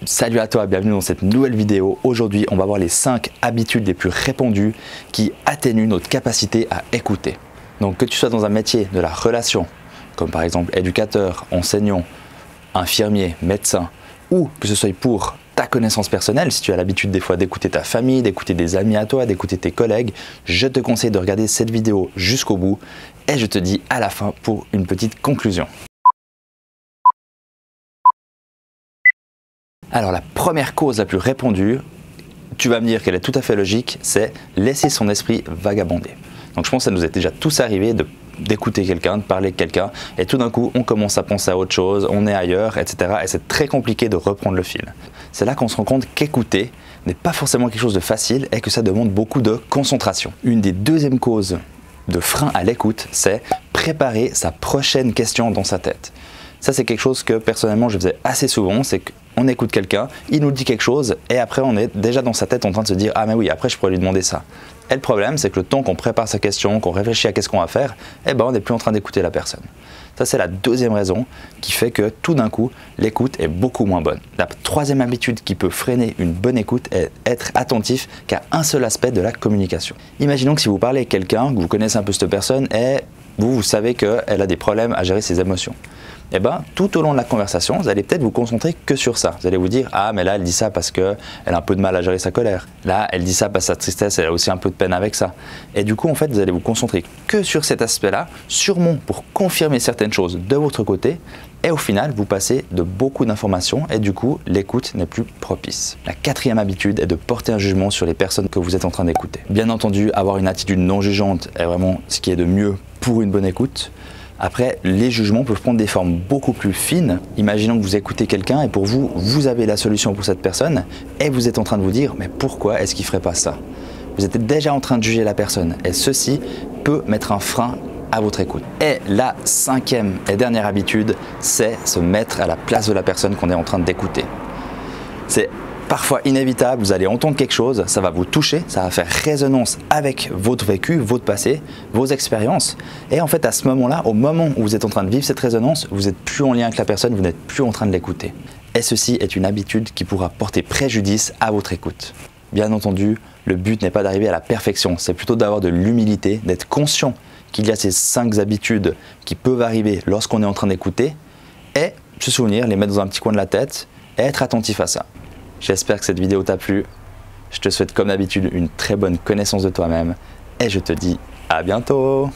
Salut à toi, bienvenue dans cette nouvelle vidéo. Aujourd'hui, on va voir les 5 habitudes les plus répandues qui atténuent notre capacité à écouter. Donc que tu sois dans un métier de la relation, comme par exemple éducateur, enseignant, infirmier, médecin, ou que ce soit pour ta connaissance personnelle, si tu as l'habitude des fois d'écouter ta famille, d'écouter des amis à toi, d'écouter tes collègues, je te conseille de regarder cette vidéo jusqu'au bout et je te dis à la fin pour une petite conclusion. Alors la première cause la plus répandue, tu vas me dire qu'elle est tout à fait logique, c'est laisser son esprit vagabonder. Donc je pense que ça nous est déjà tous arrivé d'écouter quelqu'un, de parler de quelqu'un, et tout d'un coup on commence à penser à autre chose, on est ailleurs, etc. Et c'est très compliqué de reprendre le fil. C'est là qu'on se rend compte qu'écouter n'est pas forcément quelque chose de facile et que ça demande beaucoup de concentration. Une des deuxièmes causes de frein à l'écoute, c'est préparer sa prochaine question dans sa tête. Ça c'est quelque chose que personnellement je faisais assez souvent, c'est qu'on écoute quelqu'un, il nous dit quelque chose et après on est déjà dans sa tête en train de se dire « Ah mais oui, après je pourrais lui demander ça ». Et le problème c'est que le temps qu'on prépare sa question, qu'on réfléchit à qu'est-ce qu'on va faire, eh ben on n'est plus en train d'écouter la personne. Ça c'est la deuxième raison qui fait que tout d'un coup l'écoute est beaucoup moins bonne. La troisième habitude qui peut freiner une bonne écoute est être attentif qu'à un seul aspect de la communication. Imaginons que si vous parlez avec quelqu'un, que vous connaissez un peu cette personne et vous savez qu'elle a des problèmes à gérer ses émotions. Et bien, tout au long de la conversation, vous allez peut-être vous concentrer que sur ça. Vous allez vous dire, ah mais là elle dit ça parce qu'elle a un peu de mal à gérer sa colère. Là elle dit ça parce que sa tristesse, elle a aussi un peu de peine avec ça. Et du coup en fait vous allez vous concentrer que sur cet aspect-là, sûrement pour confirmer certaines choses de votre côté. Et au final vous passez de beaucoup d'informations et du coup l'écoute n'est plus propice. La quatrième habitude est de porter un jugement sur les personnes que vous êtes en train d'écouter. Bien entendu, avoir une attitude non jugeante est vraiment ce qui est de mieux pour une bonne écoute. Après, les jugements peuvent prendre des formes beaucoup plus fines. Imaginons que vous écoutez quelqu'un et pour vous, vous avez la solution pour cette personne et vous êtes en train de vous dire « mais pourquoi est-ce qu'il ne ferait pas ça ?» Vous êtes déjà en train de juger la personne et ceci peut mettre un frein à votre écoute. Et la cinquième et dernière habitude, c'est se mettre à la place de la personne qu'on est en train d'écouter. C'est parfois inévitable, vous allez entendre quelque chose, ça va vous toucher, ça va faire résonance avec votre vécu, votre passé, vos expériences. Et en fait, à ce moment-là, au moment où vous êtes en train de vivre cette résonance, vous n'êtes plus en lien avec la personne, vous n'êtes plus en train de l'écouter. Et ceci est une habitude qui pourra porter préjudice à votre écoute. Bien entendu, le but n'est pas d'arriver à la perfection, c'est plutôt d'avoir de l'humilité, d'être conscient qu'il y a ces 5 habitudes qui peuvent arriver lorsqu'on est en train d'écouter et se souvenir, les mettre dans un petit coin de la tête et être attentif à ça. J'espère que cette vidéo t'a plu. Je te souhaite comme d'habitude une très bonne connaissance de toi-même et je te dis à bientôt.